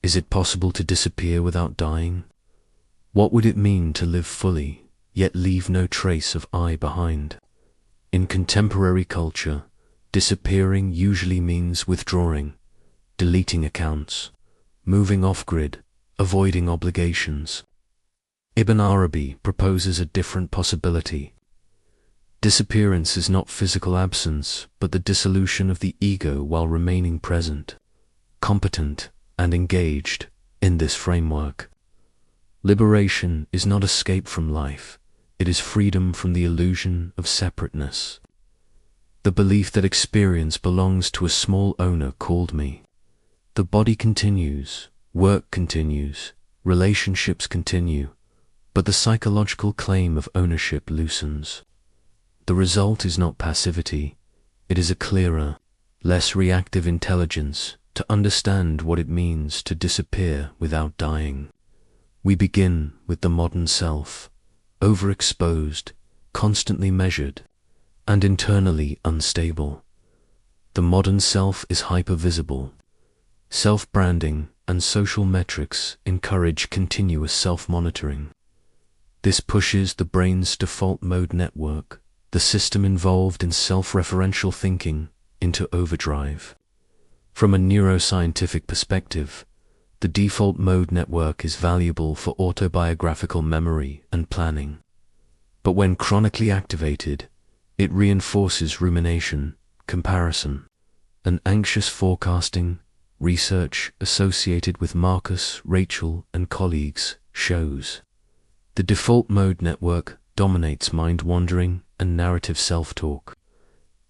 Is it possible to disappear without dying? What would it mean to live fully, yet leave no trace of I behind? In contemporary culture, disappearing usually means withdrawing, deleting accounts, moving off-grid, avoiding obligations. Ibn Arabi proposes a different possibility. Disappearance is not physical absence, but the dissolution of the ego while remaining present, competent, and engaged in this framework. Liberation is not escape from life, it is freedom from the illusion of separateness. The belief that experience belongs to a small owner called me. The body continues, work continues, relationships continue, but the psychological claim of ownership loosens. The result is not passivity, it is a clearer, less reactive intelligence to understand what it means to disappear without dying. We begin with the modern self, overexposed, constantly measured, and internally unstable. The modern self is hypervisible. Self-branding and social metrics encourage continuous self-monitoring. This pushes the brain's default mode network, the system involved in self-referential thinking, into overdrive. From a neuroscientific perspective, the default mode network is valuable for autobiographical memory and planning. But when chronically activated, it reinforces rumination, comparison, and anxious forecasting. Research associated with Marcus, Rachel, and colleagues shows the default mode network dominates mind-wandering and narrative self-talk.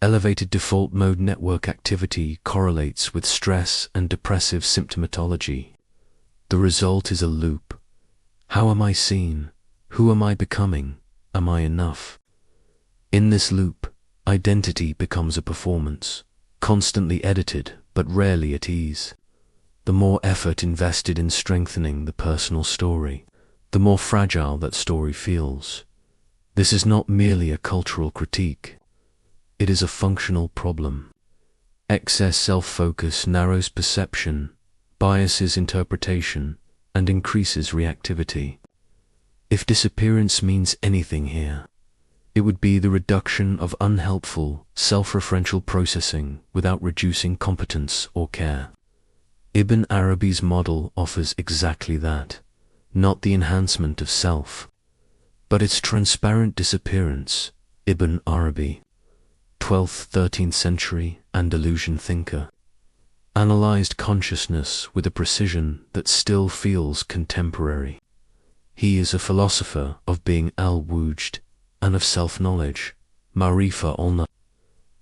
Elevated default mode network activity correlates with stress and depressive symptomatology. The result is a loop. How am I seen? Who am I becoming? Am I enough? In this loop, identity becomes a performance, constantly edited but rarely at ease. The more effort invested in strengthening the personal story, the more fragile that story feels. This is not merely a cultural critique. It is a functional problem. Excess self-focus narrows perception, biases interpretation, and increases reactivity. If disappearance means anything here, it would be the reduction of unhelpful, self-referential processing without reducing competence or care. Ibn Arabi's model offers exactly that, not the enhancement of self, but its transparent disappearance. Ibn Arabi, 12th–13th century Andalusian thinker, analyzed consciousness with a precision that still feels contemporary. He is a philosopher of being al-wujd and of self-knowledge, marifa al-na.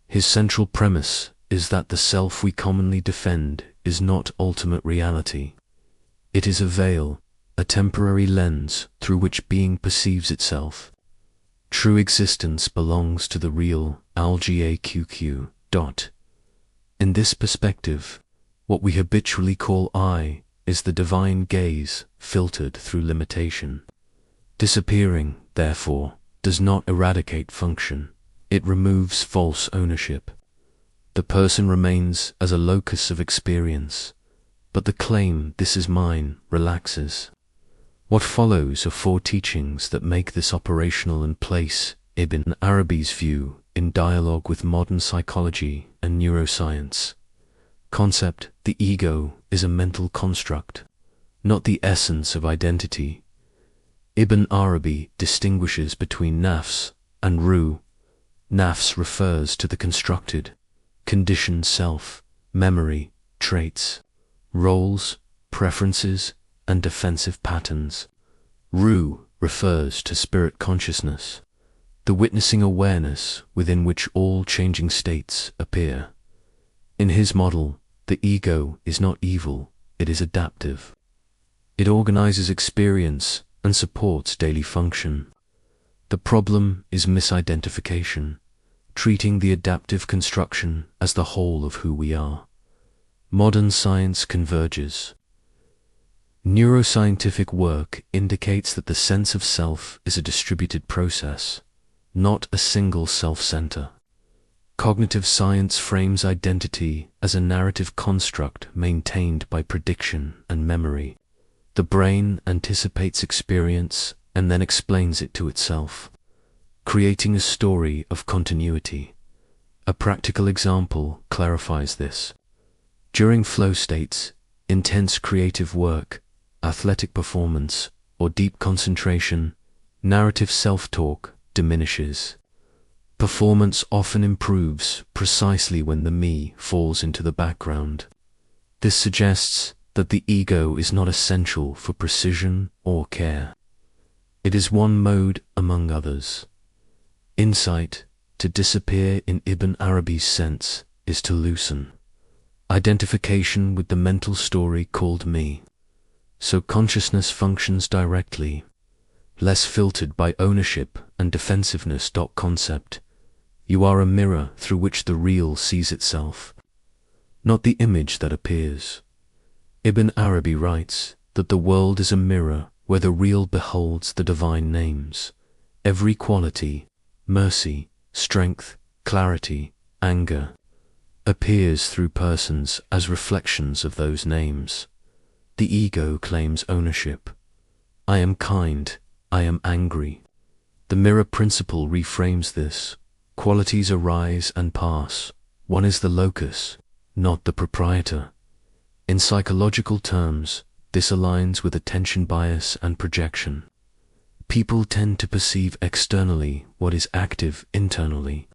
His central premise is that the self we commonly defend is not ultimate reality. It is a veil, a temporary lens through which being perceives itself. True existence belongs to the real al-Gaqq. In this perspective, what we habitually call I is the divine gaze filtered through limitation. Disappearing, therefore, does not eradicate function. It removes false ownership. The person remains as a locus of experience, but the claim "this is mine" relaxes. What follows are 4 teachings that make this operational and place Ibn Arabi's view in dialogue with modern psychology and neuroscience. Concept: the ego is a mental construct, not the essence of identity. Ibn Arabi distinguishes between nafs and ruh. Nafs refers to the constructed, conditioned self, memory, traits, roles, preferences, and defensive patterns. Ruh refers to spirit consciousness, the witnessing awareness within which all changing states appear. In his model, the ego is not evil, it is adaptive. It organizes experience and supports daily function. The problem is misidentification, treating the adaptive construction as the whole of who we are. Modern science converges. Neuroscientific work indicates that the sense of self is a distributed process, not a single self-center. Cognitive science frames identity as a narrative construct maintained by prediction and memory. The brain anticipates experience and then explains it to itself, creating a story of continuity. A practical example clarifies this. During flow states, intense creative work, athletic performance, or deep concentration, narrative self-talk diminishes. Performance often improves precisely when the me falls into the background. This suggests that the ego is not essential for precision or care. It is one mode among others. Insight, to disappear in Ibn Arabi's sense, is to loosen identification with the mental story called me. So consciousness functions directly, less filtered by ownership and defensiveness. Concept. You are a mirror through which the real sees itself, not the image that appears. Ibn Arabi writes that the world is a mirror where the real beholds the divine names. Every quality, mercy, strength, clarity, anger, appears through persons as reflections of those names. The ego claims ownership. I am kind, I am angry. The mirror principle reframes this. Qualities arise and pass. One is the locus, not the proprietor. In psychological terms, this aligns with attention bias and projection. People tend to perceive externally what is active internally.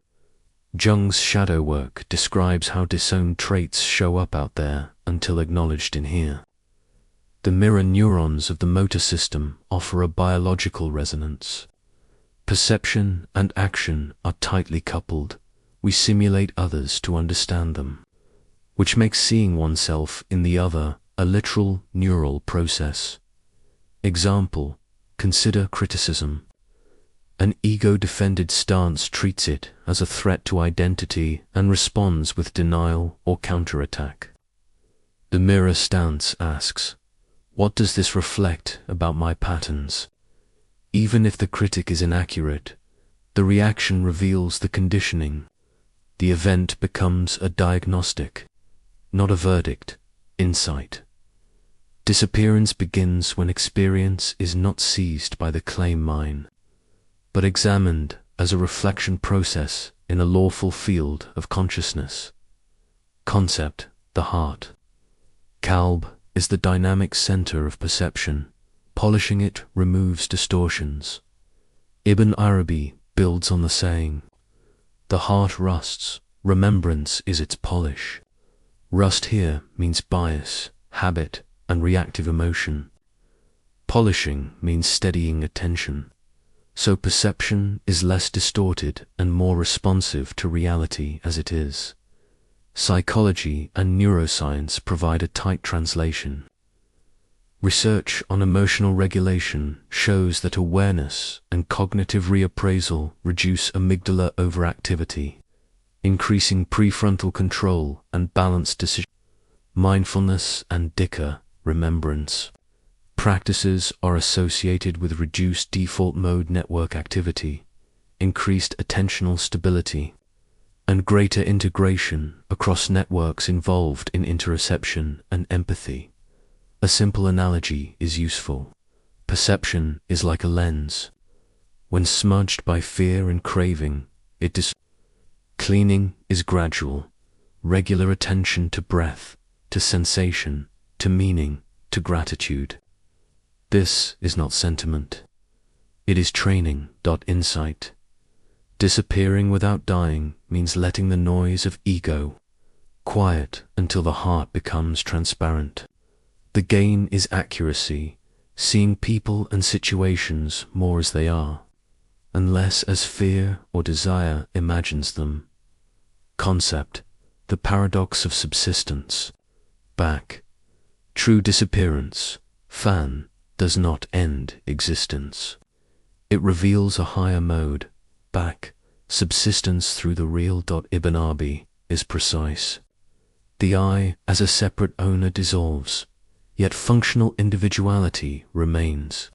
Jung's shadow work describes how disowned traits show up out there until acknowledged in here. The mirror neurons of the motor system offer a biological resonance. Perception and action are tightly coupled. We simulate others to understand them, which makes seeing oneself in the other a literal neural process. Example, consider criticism. An ego-defended stance treats it as a threat to identity and responds with denial or counterattack. The mirror stance asks, what does this reflect about my patterns? Even if the critic is inaccurate, the reaction reveals the conditioning. The event becomes a diagnostic, not a verdict. Insight. Disappearance begins when experience is not seized by the claim mine, but examined as a reflection process in a lawful field of consciousness. Concept, the heart. Kalb is the dynamic center of perception. Polishing it removes distortions. Ibn Arabi builds on the saying, the heart rusts, remembrance is its polish. Rust here means bias, habit, and reactive emotion. Polishing means steadying attention. So perception is less distorted and more responsive to reality as it is. Psychology and neuroscience provide a tight translation. Research on emotional regulation shows that awareness and cognitive reappraisal reduce amygdala overactivity, increasing prefrontal control and balanced decision. Mindfulness and dhikr, remembrance, practices are associated with reduced default mode network activity, increased attentional stability, and greater integration across networks involved in interoception and empathy. A simple analogy is useful. Perception is like a lens. When smudged by fear and craving, cleaning is gradual. Regular attention to breath, to sensation, to meaning, to gratitude. This is not sentiment. It is training. Insight. Disappearing without dying means letting the noise of ego quiet until the heart becomes transparent. The gain is accuracy, seeing people and situations more as they are, and less as fear or desire imagines them. Concept, the paradox of subsistence. Back. True disappearance, fan, does not end existence. It reveals a higher mode. Back. Subsistence through the real. Ibn Arabi is precise. The I as a separate owner dissolves, yet functional individuality remains.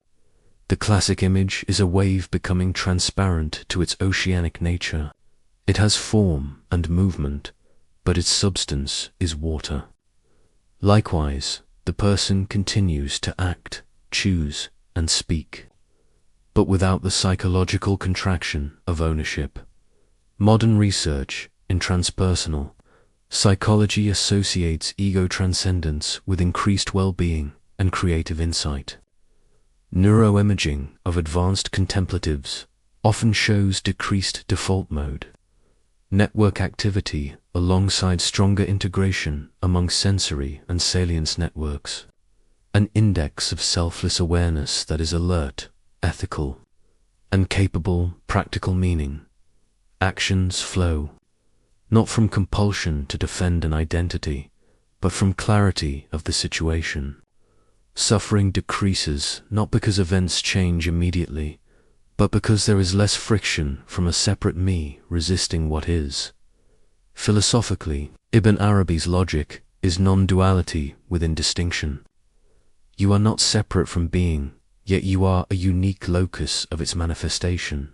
The classic image is a wave becoming transparent to its oceanic nature. It has form and movement, but its substance is water. Likewise, the person continues to act, choose, and speak, but without the psychological contraction of ownership. Modern research in transpersonal psychology associates ego transcendence with increased well-being and creative insight. Neuroimaging of advanced contemplatives often shows decreased default mode, network activity alongside stronger integration among sensory and salience networks, an index of selfless awareness that is alert, ethical, and capable practical meaning. Actions flow, not from compulsion to defend an identity, but from clarity of the situation. Suffering decreases not because events change immediately, but because there is less friction from a separate me resisting what is. Philosophically, Ibn Arabi's logic is non-duality within distinction. You are not separate from being, yet you are a unique locus of its manifestation.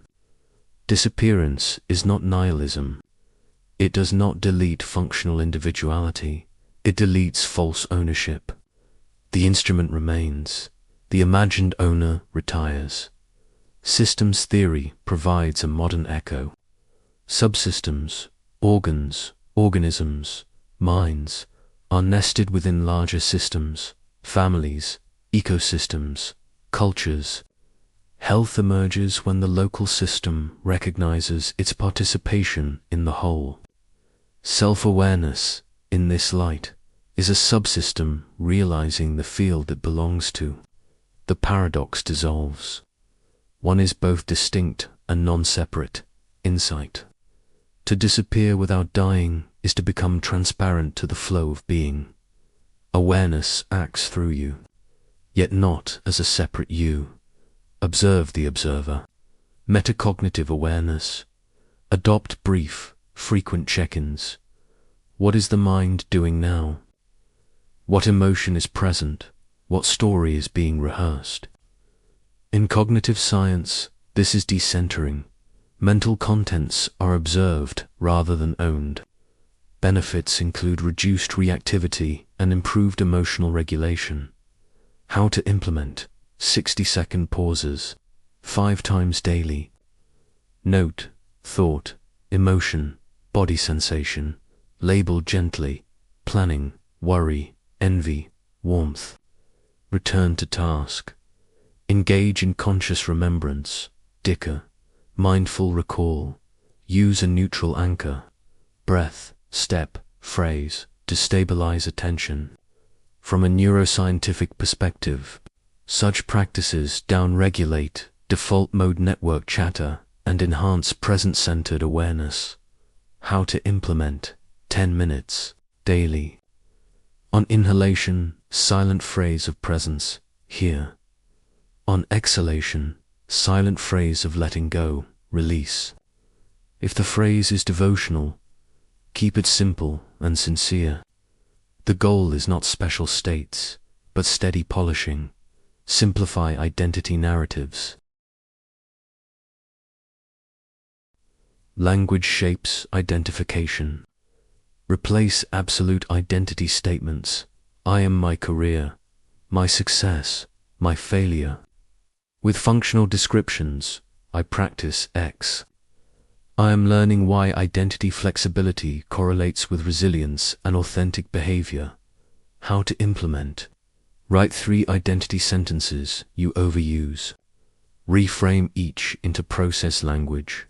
Disappearance is not nihilism. It does not delete functional individuality. It deletes false ownership. The instrument remains. The imagined owner retires. Systems theory provides a modern echo. Subsystems, organs, organisms, minds are nested within larger systems, families, ecosystems, cultures. Health emerges when the local system recognizes its participation in the whole. Self-awareness, in this light, is a subsystem realizing the field it belongs to. The paradox dissolves. One is both distinct and non-separate, insight. To disappear without dying is to become transparent to the flow of being. Awareness acts through you, yet not as a separate you. Observe the observer. Metacognitive awareness. Adopt brief, frequent check-ins. What is the mind doing now? What emotion is present? What story is being rehearsed? In cognitive science, this is decentering. Mental contents are observed rather than owned. Benefits include reduced reactivity and improved emotional regulation. How to implement 60-second pauses, 5 times daily. Note, thought, emotion, body sensation, label gently, planning, worry, envy, warmth. Return to task. Engage in conscious remembrance, dhikr, mindful recall. Use a neutral anchor, breath, step, phrase, to stabilize attention. From a neuroscientific perspective, such practices downregulate default mode network chatter and enhance present-centered awareness. How to implement 10 minutes daily. On inhalation, silent phrase of presence, here. On exhalation, silent phrase of letting go, release. If the phrase is devotional, keep it simple and sincere. The goal is not special states, but steady polishing. Simplify identity narratives. Language shapes identification. Replace absolute identity statements. I am my career, my success, my failure. With functional descriptions, I practice X. I am learning why identity flexibility correlates with resilience and authentic behavior. How to implement. Write 3 identity sentences you overuse. Reframe each into process language.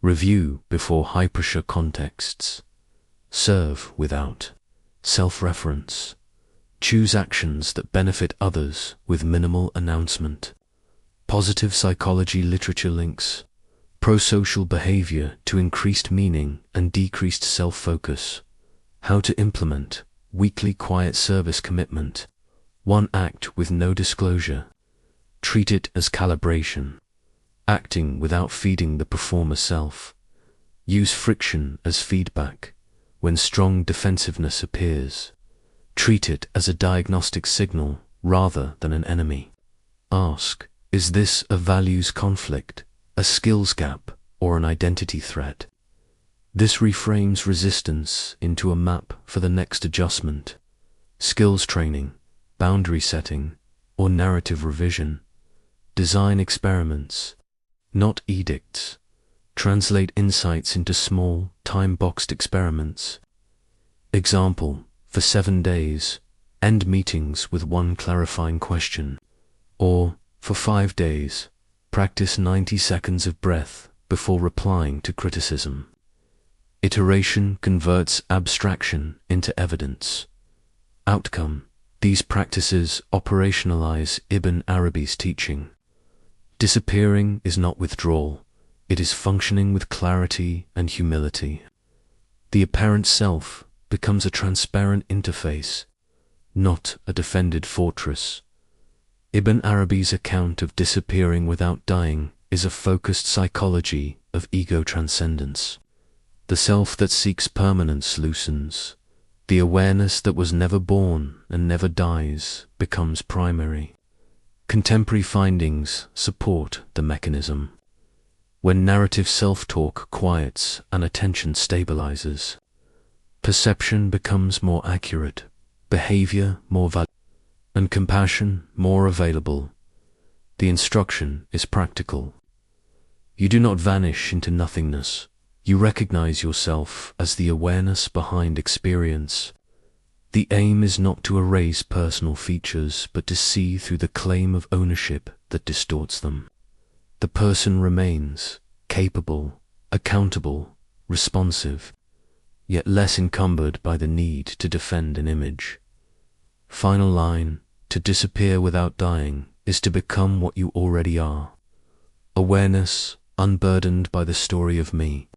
Review before high-pressure contexts. Serve without self-reference. Choose actions that benefit others with minimal announcement. Positive psychology literature links. Pro-social behavior to increased meaning and decreased self-focus. How to implement. Weekly quiet service commitment. 1 act with no disclosure. Treat it as calibration. Acting without feeding the performer self. Use friction as feedback. When strong defensiveness appears, treat it as a diagnostic signal rather than an enemy. Ask, is this a values conflict, a skills gap, or an identity threat? This reframes resistance into a map for the next adjustment, skills training, boundary setting, or narrative revision. Design experiments, not edicts. Translate insights into small, time-boxed experiments. Example, for 7 days, end meetings with one clarifying question. Or, for 5 days, practice 90 seconds of breath before replying to criticism. Iteration converts abstraction into evidence. Outcome, these practices operationalize Ibn Arabi's teaching. Disappearing is not withdrawal, it is functioning with clarity and humility. The apparent self becomes a transparent interface, not a defended fortress. Ibn Arabi's account of disappearing without dying is a focused psychology of ego transcendence. The self that seeks permanence loosens. The awareness that was never born and never dies becomes primary. Contemporary findings support the mechanism. When narrative self-talk quiets and attention stabilizes, perception becomes more accurate, behavior more valuable, and compassion more available. The instruction is practical. You do not vanish into nothingness. You recognize yourself as the awareness behind experience. The aim is not to erase personal features, but to see through the claim of ownership that distorts them. The person remains capable, accountable, responsive, yet less encumbered by the need to defend an image. Final line, to disappear without dying is to become what you already are. Awareness, unburdened by the story of me.